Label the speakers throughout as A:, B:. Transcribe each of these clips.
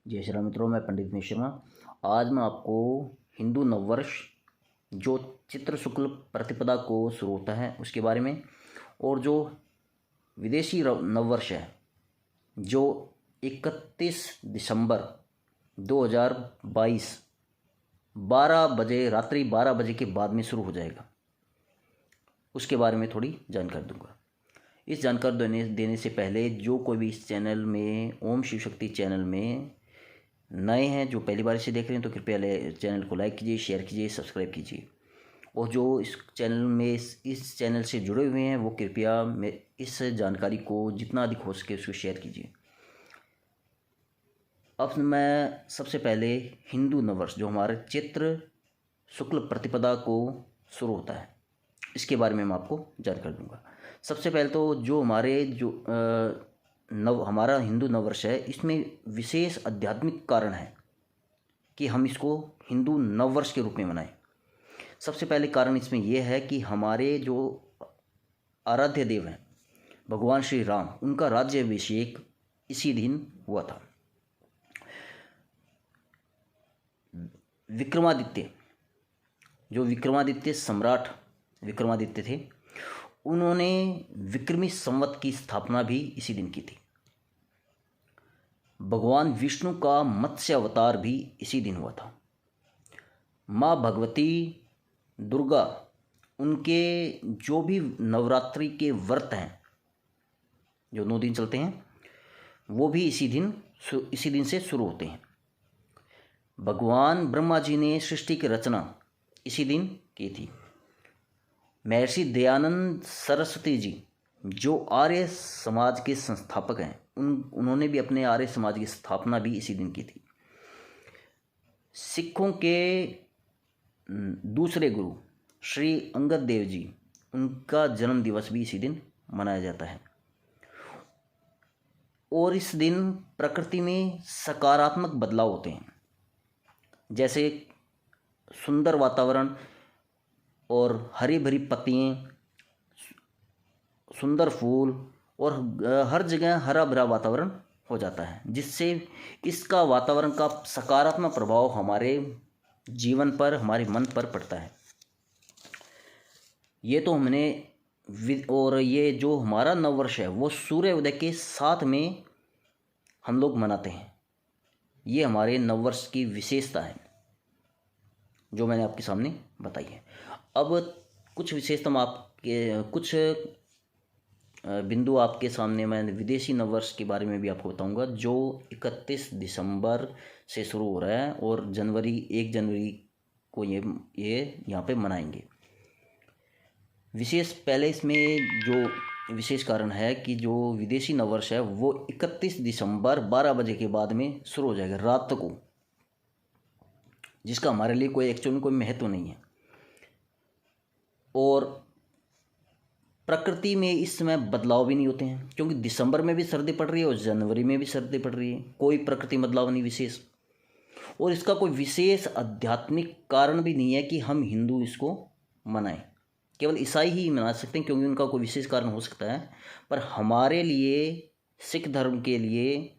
A: जय श्री राम मित्रों, मैं पंडित मिश्रा। आज मैं आपको हिंदू नववर्ष जो चित्र शुक्ल प्रतिपदा को शुरू होता है उसके बारे में, और जो विदेशी नववर्ष है जो 31 दिसंबर 2022 12 बजे रात्रि 12 बजे के बाद में शुरू हो जाएगा, उसके बारे में थोड़ी जानकारी दूंगा। इस जानकारी देने से पहले जो कोई भी इस चैनल में ओम शिव शक्ति चैनल में नए हैं, जो पहली बार इसे देख रहे हैं, तो कृपया चैनल को लाइक कीजिए, शेयर कीजिए, सब्सक्राइब कीजिए। और जो इस चैनल में इस चैनल से जुड़े हुए हैं वो कृपया इस जानकारी को जितना अधिक हो सके उसको शेयर कीजिए। अब मैं सबसे पहले हिंदू नववर्ष जो हमारे चैत्र शुक्ल प्रतिपदा को शुरू होता है इसके बारे में मैं आपको जानकारी दूंगा। सबसे पहले तो जो हमारे हमारा हिंदू नववर्ष है, इसमें विशेष आध्यात्मिक कारण है कि हम इसको हिंदू नववर्ष के रूप में मनाएं। सबसे पहले कारण इसमें यह है कि हमारे जो आराध्य देव हैं भगवान श्री राम, उनका राज्याभिषेक इसी दिन हुआ था। विक्रमादित्य, जो विक्रमादित्य सम्राट विक्रमादित्य थे, उन्होंने विक्रमी संवत की स्थापना भी इसी दिन की थी। भगवान विष्णु का मत्स्य अवतार भी इसी दिन हुआ था। माँ भगवती दुर्गा, उनके जो भी नवरात्रि के व्रत हैं जो 9 दिन चलते हैं, वो भी इसी दिन से शुरू होते हैं। भगवान ब्रह्मा जी ने सृष्टि की रचना इसी दिन की थी। महर्षि दयानंद सरस्वती जी जो आर्य समाज के संस्थापक हैं, उन्होंने भी अपने आर्य समाज की स्थापना भी इसी दिन की थी। सिखों के दूसरे गुरु श्री अंगद देव जी, उनका जन्म दिवस भी इसी दिन मनाया जाता है। और इस दिन प्रकृति में सकारात्मक बदलाव होते हैं, जैसे सुंदर वातावरण और हरी भरी पत्तियाँ, सुंदर फूल और हर जगह हरा भरा वातावरण हो जाता है, जिससे इसका वातावरण का सकारात्मक प्रभाव हमारे जीवन पर, हमारे मन पर पड़ता है। ये तो और ये जो हमारा नववर्ष है वो सूर्य उदय के साथ में हम लोग मनाते हैं। ये हमारे नववर्ष की विशेषता है जो मैंने आपके सामने बताई है। अब कुछ विशेषता कुछ बिंदु आपके सामने मैं विदेशी नववर्ष के बारे में भी आपको बताऊंगा, जो 31 दिसंबर से शुरू हो रहा है और 1 जनवरी को ये यहाँ पे मनाएंगे। पहले इसमें जो विशेष कारण है कि जो विदेशी नववर्ष है वो 31 दिसंबर 12 बजे के बाद में शुरू हो जाएगा रात को, जिसका हमारे लिए एक्चुअली कोई महत्व नहीं है। और प्रकृति में इस समय बदलाव भी नहीं होते हैं, क्योंकि दिसंबर में भी सर्दी पड़ रही है और जनवरी में भी सर्दी पड़ रही है, कोई प्रकृति बदलाव नहीं विशेष। और इसका कोई विशेष आध्यात्मिक कारण भी नहीं है कि हम हिंदू इसको मनाएं। केवल ईसाई ही मना सकते हैं, क्योंकि उनका कोई विशेष कारण हो सकता है। पर हमारे लिए, सिख धर्म के लिए,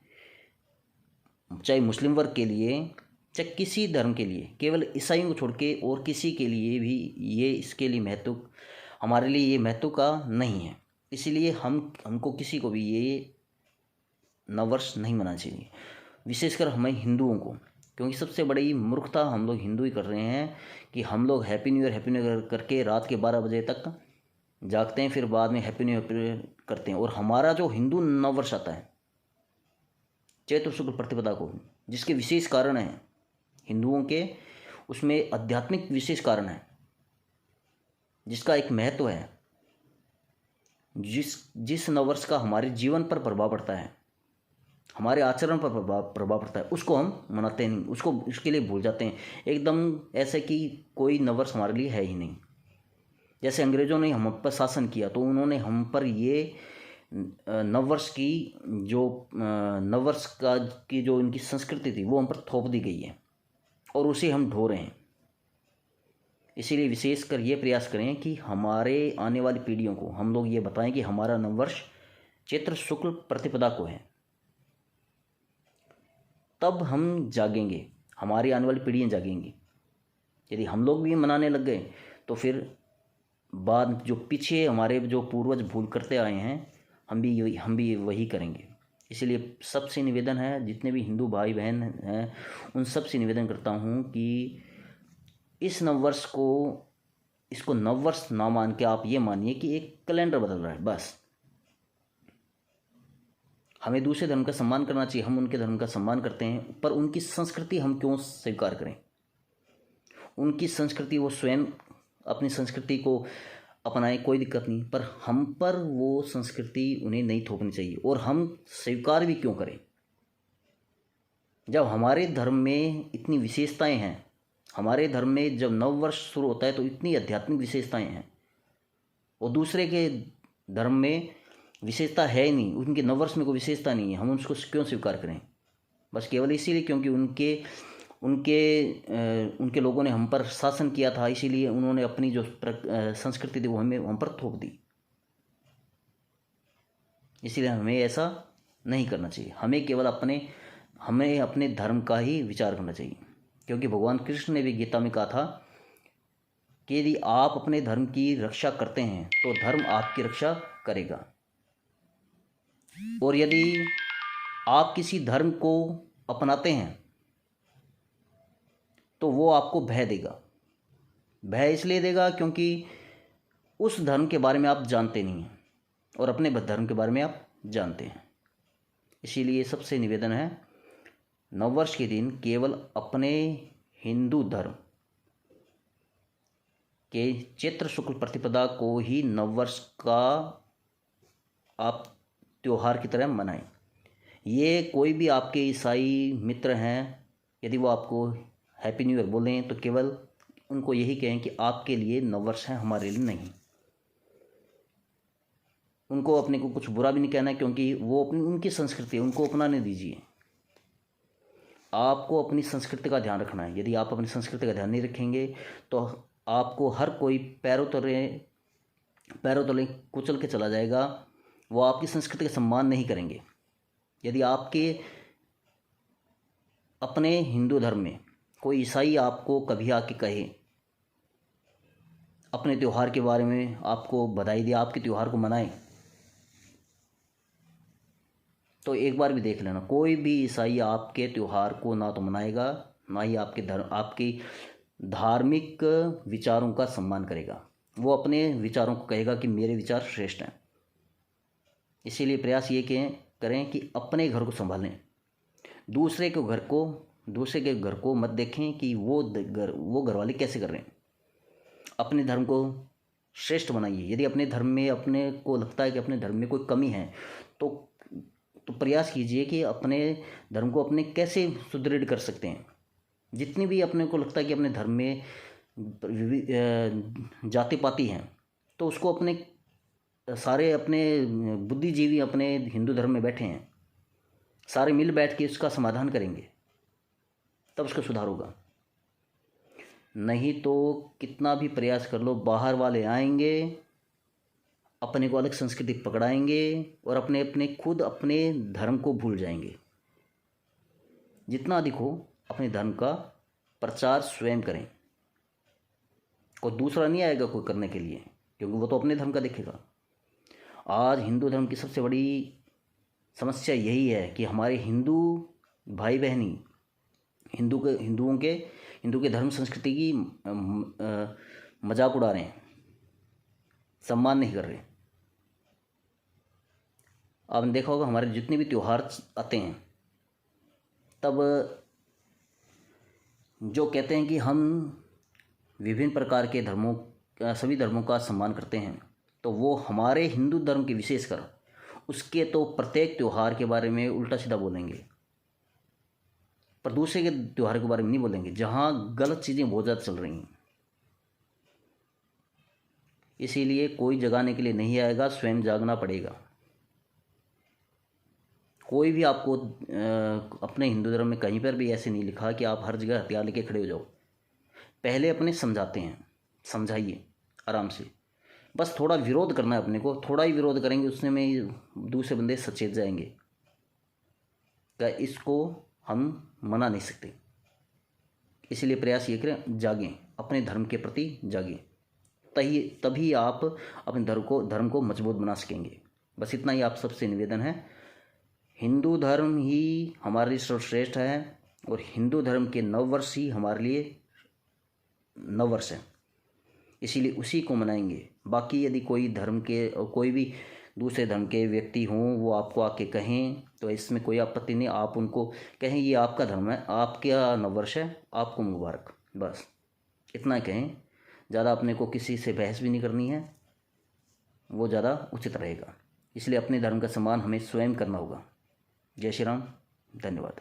A: चाहे मुस्लिम वर्ग के लिए, चाहे किसी धर्म के लिए, केवल ईसाइयों को छोड़ के और किसी के लिए भी इसके लिए महत्व, हमारे लिए ये महत्व का नहीं है। इसीलिए हमको किसी को भी ये नववर्ष नहीं मनाना चाहिए, विशेषकर हमें हिंदुओं को, क्योंकि सबसे बड़ी मूर्खता हम लोग हिंदू ही कर रहे हैं कि हम लोग हैप्पी न्यू ईयर करके रात के 12 बजे तक जागते हैं, फिर बाद में हैप्पी न्यू ईयर करते हैं। और हमारा जो हिंदू नववर्ष आता है चैत्र शुक्ल प्रतिपदा को, जिसके विशेष कारण हैं हिंदुओं के, उसमें आध्यात्मिक विशेष कारण है, जिसका एक महत्व है, जिस नववर्ष का हमारे जीवन पर प्रभाव पड़ता है, हमारे आचरण पर प्रभाव पड़ता है, उसको हम मनाते नहीं, उसके लिए भूल जाते हैं एकदम, ऐसे कि कोई नववर्ष हमारे लिए है ही नहीं। जैसे अंग्रेज़ों ने हम पर शासन किया तो उन्होंने हम पर ये नववर्ष की जो इनकी संस्कृति थी वो हम पर थोप दी गई है और उसे हम ढो रहे हैं। इसीलिए विशेषकर ये प्रयास करें कि हमारे आने वाली पीढ़ियों को हम लोग ये बताएं कि हमारा नववर्ष चैत्र शुक्ल प्रतिपदा को है। तब हम जागेंगे, हमारी आने वाली पीढ़ियाँ जागेंगी। यदि हम लोग भी मनाने लग गए तो फिर बाद जो पीछे हमारे जो पूर्वज भूल करते आए हैं हम भी वही करेंगे। इसीलिए सबसे निवेदन है, जितने भी हिंदू भाई बहन हैं उन सबसे निवेदन करता हूँ कि इस नववर्ष को, इसको नववर्ष ना मान के आप ये मानिए कि एक कैलेंडर बदल रहा है बस। हमें दूसरे धर्म का सम्मान करना चाहिए, हम उनके धर्म का सम्मान करते हैं, पर उनकी संस्कृति हम क्यों स्वीकार करें? उनकी संस्कृति वो स्वयं अपनी संस्कृति को अपनाएं, कोई दिक्कत नहीं, पर हम पर वो संस्कृति उन्हें नहीं थोपनी चाहिए। और हम स्वीकार भी क्यों करें जब हमारे धर्म में इतनी विशेषताएं हैं? हमारे धर्म में जब नववर्ष शुरू होता है तो इतनी आध्यात्मिक विशेषताएं हैं, और दूसरे के धर्म में विशेषता है ही नहीं, उनके नववर्ष में कोई विशेषता नहीं है, हम उसको क्यों स्वीकार करें? बस केवल इसीलिए क्योंकि उनके लोगों ने हम पर शासन किया था, इसीलिए उन्होंने अपनी जो संस्कृति थी वो हम पर थोप दी। इसीलिए हमें ऐसा नहीं करना चाहिए। हमें अपने धर्म का ही विचार करना चाहिए, क्योंकि भगवान कृष्ण ने भी गीता में कहा था कि यदि आप अपने धर्म की रक्षा करते हैं तो धर्म आपकी रक्षा करेगा, और यदि आप किसी धर्म को अपनाते हैं तो वो आपको भय देगा। भय इसलिए देगा क्योंकि उस धर्म के बारे में आप जानते नहीं हैं और अपने धर्म के बारे में आप जानते हैं। इसीलिए सबसे निवेदन है, नववर्ष के दिन केवल अपने हिंदू धर्म के चैत्र शुक्ल प्रतिपदा को ही नववर्ष का आप त्योहार की तरह मनाएं। ये कोई भी आपके ईसाई मित्र हैं, यदि वो आपको हैप्पी न्यू ईयर बोलें तो केवल उनको यही कहें कि आपके लिए नववर्ष है, हमारे लिए नहीं। उनको अपने को कुछ बुरा भी नहीं कहना है, क्योंकि वो उनकी संस्कृति है, उनको अपनाने दीजिए। आपको अपनी संस्कृति का ध्यान रखना है। यदि आप अपनी संस्कृति का ध्यान नहीं रखेंगे तो आपको हर कोई पैरों तले कुचल के चला जाएगा। वो आपकी संस्कृति का सम्मान नहीं करेंगे। यदि आपके अपने हिंदू धर्म में कोई ईसाई आपको कभी आके कहे, अपने त्यौहार के बारे में आपको बधाई दे, आपके त्यौहार को मनाएं, तो एक बार भी देख लेना, कोई भी ईसाई आपके त्यौहार को ना तो मनाएगा, ना ही आपके धार्मिक विचारों का सम्मान करेगा। वो अपने विचारों को कहेगा कि मेरे विचार श्रेष्ठ हैं। इसीलिए प्रयास ये करें कि अपने घर को संभालें, दूसरे के घर को मत देखें कि वो घर वाले कैसे कर रहे हैं। अपने धर्म को श्रेष्ठ बनाइए। यदि अपने धर्म में अपने को लगता है कि अपने धर्म में कोई कमी है तो प्रयास कीजिए कि अपने धर्म को अपने कैसे सुदृढ़ कर सकते हैं। जितनी भी अपने को लगता है कि अपने धर्म में जाति पाति हैं तो उसको सारे अपने बुद्धिजीवी अपने हिंदू धर्म में बैठे हैं, सारे मिल बैठ के उसका समाधान करेंगे, तब उसका सुधार होगा। नहीं तो कितना भी प्रयास कर लो, बाहर वाले आएंगे, अपने को अलग संस्कृति पकड़ाएंगे और अपने धर्म को भूल जाएंगे। जितना अधिक हो अपने धर्म का प्रचार स्वयं करें, कोई दूसरा नहीं आएगा कोई करने के लिए, क्योंकि वो तो अपने धर्म का देखेगा। आज हिंदू धर्म की सबसे बड़ी समस्या यही है कि हमारे हिंदू भाई बहनी हिंदू के धर्म संस्कृति की मजाक उड़ा रहे हैं, सम्मान नहीं कर रहे। आपने देखा होगा हमारे जितने भी त्यौहार आते हैं तब जो कहते हैं कि हम विभिन्न प्रकार के सभी धर्मों का सम्मान करते हैं, तो वो हमारे हिंदू धर्म के विशेषकर उसके तो प्रत्येक त्यौहार के बारे में उल्टा सीधा बोलेंगे, पर दूसरे के त्यौहार के बारे में नहीं बोलेंगे जहाँ गलत चीज़ें बहुत ज़्यादा चल रही हैं। इसीलिए कोई जगाने के लिए नहीं आएगा, स्वयं जागना पड़ेगा। कोई भी आपको अपने हिंदू धर्म में कहीं पर भी ऐसे नहीं लिखा कि आप हर जगह हथियार लेके खड़े हो जाओ। पहले अपने समझाते हैं, समझाइए आराम से, बस थोड़ा विरोध करना है अपने को। थोड़ा ही विरोध करेंगे उसमें दूसरे बंदे सचेत जाएंगे क्या इसको हम मना नहीं सकते। इसलिए प्रयास ये करें, जागें, अपने धर्म के प्रति जागें, तभी आप अपने धर्म को मजबूत बना सकेंगे। बस इतना ही आप सबसे निवेदन है। हिंदू धर्म ही हमारे लिए सर्वश्रेष्ठ है और हिंदू धर्म के नववर्ष ही हमारे लिए नववर्ष है, इसीलिए उसी को मनाएंगे। बाकी यदि कोई भी दूसरे धर्म के व्यक्ति हों, वो आपको आके कहें तो इसमें कोई आपत्ति नहीं। आप उनको कहें ये आपका धर्म है, आपका नववर्ष है, आपको मुबारक, बस इतना कहें। ज़्यादा अपने को किसी से बहस भी नहीं करनी है, वो ज़्यादा उचित रहेगा। इसलिए अपने धर्म का सम्मान हमें स्वयं करना होगा। जय श्री राम, धन्यवाद।